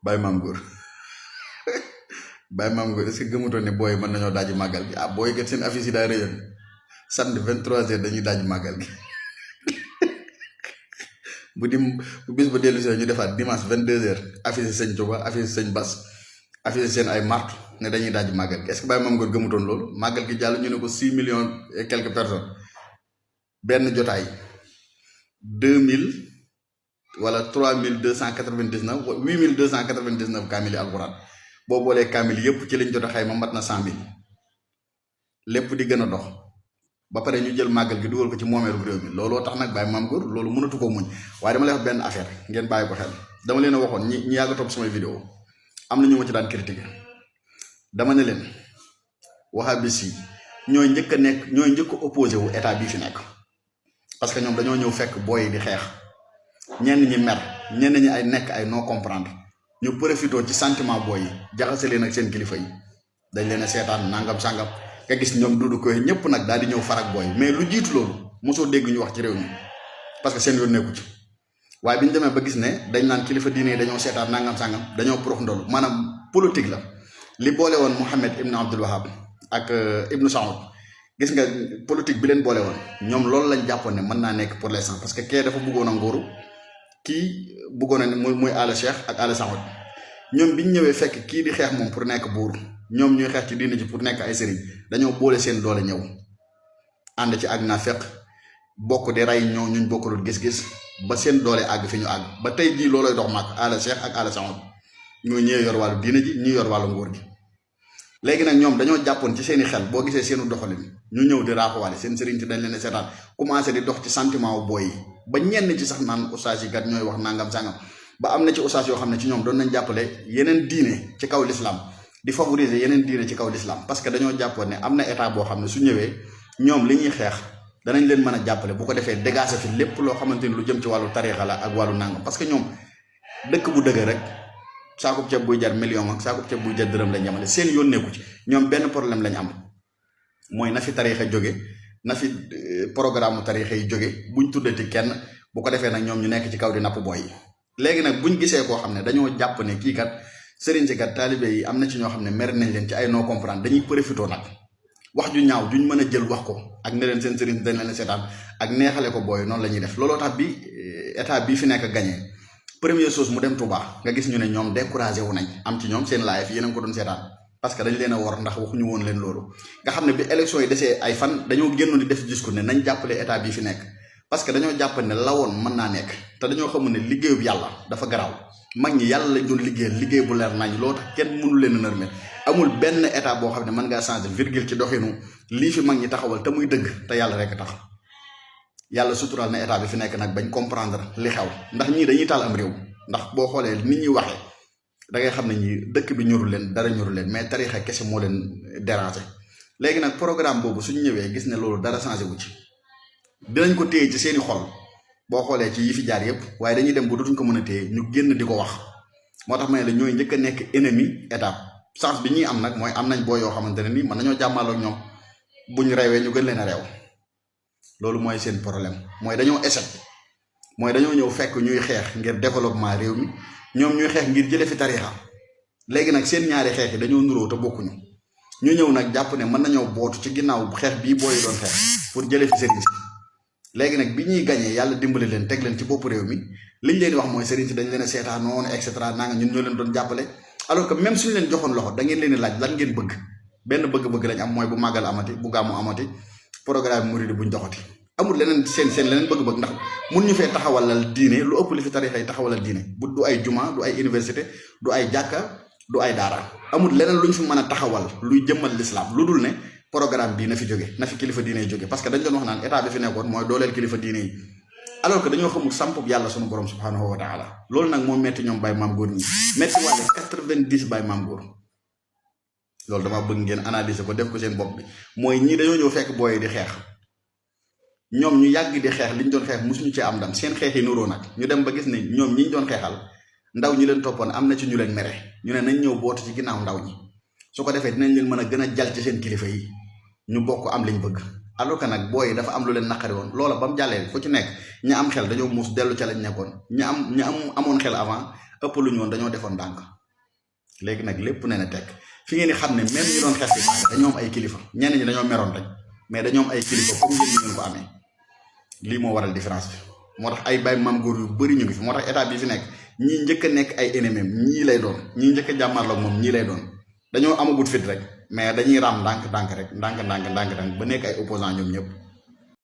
Baye Mame Goor Baye Mame Goor est-ce que gëmutoon ne booy mën nañoo daaji màggal gi booy kat seen affiche yi daa rëyoon samedi 23h dañuy daaji màggal gi bu bis ba dellu si ñu defaat dimanche 22h affiche sëñ Touba affiche sëñ Bass affiche seen ay martu ne dañuy daaji màggal gi est-ce que Baye Mame Goor gëmutoon loolu màggal gi jàll ñu ne ko 6 millions et quelques personnes benn jotaay 2000 wala 3299 8299 kaamil alxuraan boo boolee kaamil yëpp ci lañ jot a xayma mat na 100000 lépp di gën a dox ba pare ñu jël màggal gi dugal ko ci moomeelu réew mi looloo tax nag Baye Mame Goor loolu mënatu ko muñ waaye dama lay wax benn affaire ngeen bàyyi ko xel dama leen a waxoon ñi yàgg a topp samay vidéo am na ñu ma ci daan critiquer dama ne leen wahabis yi ñooy njëkk a opposé wu état bii fi nekk parce que ñoom dañoo ñëw fekk booy yi di xeex ñenn ñi mer ñenn ñi ay nekk ay non comprendre ñu profité ci sentiment booy yi jaxase leen ak seen kilifa yi dañ leen a seetaan nangam sangam nga gis ñoom dudu koy ñëpp nag daal di ñëw farak booy mais lu jiitu loolu mosoo dégg ñu wax ci réew mi parce que seen yoon nekku ci waaye bi ñu demee ba gis ne dañ naan kilifa diine yi dañoo seetaan nangam sangam dañoo prox ndolu maanaam politique la li boole woon Mohammed Ibn Abdul Wahab ak Ibn Saoud gis nga politique bi leen boole woon ñoom loolu lañ jàppoon ne mën naa nekk pour l'instant parce que kee dafa bëggoon a nguuru kii bëggoon a ne muy Ala Cheikh ak Ala Saoud ñoom bi ñu ñëwee fekk kii di xeex moom pour nekk buur ñoom ñuy xeex ci diine ji pour nekk ay sëriñ dañoo boole seen doole ñëw ànd ci ak naafeq bokk di rey ñoo ñuñ bokkalul gis-gis ba seen doole àgg fi ñu àgg ba tey jii looloy dox maak Ala Cheikh ak Ala Saoud ñoo ñëwee yor wàllu diine ji ñu yor wàllu nguur gi léegi nag ñoom dañoo jàppoon ci seeni xel boo gisee seenu doxalin ñu ñëw di raaxuwaale seen sëriñ ci dañ leen a seetaan commencé di dox ci sentiment wu booy yi ba ñenn ci sax naan ustaas yi kat ñooy wax nangam sangam ba am na ci ustaas yoo xam ne ci ñoom doon nañ jàppale yeneen diine ci kaw l'islam di favoriser yeneen diine ci kaw l'islam parce que dañoo jàppoon ne am na état boo xam ne su ñëwee ñoom li ñuy xeex danañ leen mën a jàppale bu ko defee dégager fi lépp loo xamante ni lu jëm ci wàllu tariixa la ak wàllu nangam parce que ñoom dëkk bu dëgg rek saakub ceeb buy jar million ak saakub ceeb buy jar dërëm lañ yemale seen yoon nekku ci ñoom benn problème lañ am mooy na fi tariixa jóge na fi programme tariixa yi jóge buñ tuddati kenn bu ko defee nag ñoom ñu nekk ci kaw di napp booy yi léegi nag buñ gisee koo xam ne dañoo jàpp ne kii kat sëriñ si kat taalibe yi am na ci ñoo xam ne mer nañ leen ci ay non comprendre dañuy profité nag wax ju ñaaw duñ mën a jël wax ko ak ne leen seen sëriñ dañ leen seetaan ak neexale ko booy noonu la ñuy def looloo tax bi état bii fi nekk gagné première chose mu dem Touba nga gis ñu ne ñoom découragé wu nañ am ci ñoom seen live yéen a ngi ko doon seetaan parce que dañ leen a wor ndax waxuñu woon leen loolu nga xam ne bi élection yi desee ay fan dañoo génnoon di def discours ne nañ jàppale état bii fi nekk parce que dañoo jàpp ne lawoon mën naa nekk te dañoo xamul ne liggéeyub yàlla dafa garaaw mag ñi yàlla lañ doon liggéey bu leer nañ loo tax kenn mënu leen a nërmeel amul benn état boo xam ne mën ngaa changer virgule ci doxinu lii fi mag ñi taxawal te muy dëgg te yàlla rek tax yàlla suturaal na état bi fi nekk nag bañ comprendre li xew ndax ñii dañuy taal am réew ndax boo xoolee nit ñi waxee da ngay xam ne ñi dëkk bi ñorul leen dara ñorul leen mais tariixa kese moo leen déranger léegi nag programme boobu suñu ñëwee gis ne loolu dara changé wu ci dinañ ko téye ci seeni xol boo xoolee ci yi fi jaar yépp waaye dañuy dem bu dootuñ ko mën a téye ñu génn di ko wax moo tax ma ne la ñooy njëkk a nekk ennemi état chance bi ñuy am nag mooy am nañ boo yoo xamante ne ni mën nañoo jàmmaloo ak ñoom buñ reewee ñu gën leen a reew loolu mooy seen problème mooy dañoo échec mooy dañoo ñëw fekk ñuy xeex ngir développement réew mi ñoom ñuy xeex ngir jële fi tariixa léegi nag seen ñaari xeex yi dañoo nuroo te bokkuñu ñu ñëw nag jàpp ne mën nañoo bootu ci ginnaaw xeex bii booyi doon xeex pour jële fi sëriñ si léegi nag bi ñuy gañee yàlla dimbali leen teg leen ci bopp réew mi liñ leen wax mooy sëriñ si dañ leen a seetaan noonu et cetera naa nga ñun ñoo leen doon jàppale alors que même suñu leen joxoon loxo da ngeen leen laaj lan ngeen bëgg benn bëgg-bëgg lañ am mooy bu màggal amati bu gàmmu amati programme murid buñ doxati amul leneen seen leneen bëgg-bëgg ndax mun ñu fee taxawalal diine lu ëpp li fi tariixa yi taxawalal diine bu du ay juma du ay université du ay jàkka du ay daara amul leneen lu ñu fi mën a taxawal luy jëmmal l'islam lu dul ne programme bii na fi jóge na fi kilifa diine yi jóge parce que dañ doon wax naan état bi fi nekkoon mooy dooleel kilifa diine yi alors que dañoo xamul sampub yàlla sunu borom subhanahu wa taala loolu nag moo metti ñoom Baye Mame Goor ñi metti wàlle 90 Baye Mame Goor loolu dama bëgg ngeen analyser ko def ko seen bopp bi mooy ñii dañoo ñëw fekk booy di xeex ñoom ñu yàgg di xeex liñ doon xeex musuñu ci am ndam seen xeex yi nuroo nag ñu dem ba gis ne ñoom ñiñ doon xeexal ndaw ñi leen toppoon am na ci ñu leen mere ñu ne nañ ñëw bootu ci ginnaaw ndaw ñi su ko defee dinañ leen mën a gën a jal ci seen kilifa yi ñu bokk am liñ bëgg alors que nag booy dafa am lu leen naqari woon loola ba mu jàllee fu ci nekk ña am xel dañoo muus dellu ca lañ nekkoon ña amoon xel avant ëpp lu ñu woon dañoo defoon ndànk léegi nag lépp nee na tekk fi ngeen di xam ne même ñu doon xeex ci dañoo am ay kilifa ñenn ñi dañoo meroon rek mais dañoo am ay kilifa comme yéen ñu ko amee lii moo waral différence bi moo tax ay bay maam góor yu bëri ñu ngi fi moo tax état bi fi nekk ñii njëkk a nekk ay ennemis ñii lay doon ñii njëkk a jàmmarloo moom ñii lay doon dañoo amagut fit rek mais dañuy raam ndànk rek ndànk ba nekk ay opposants ñoom ñëpp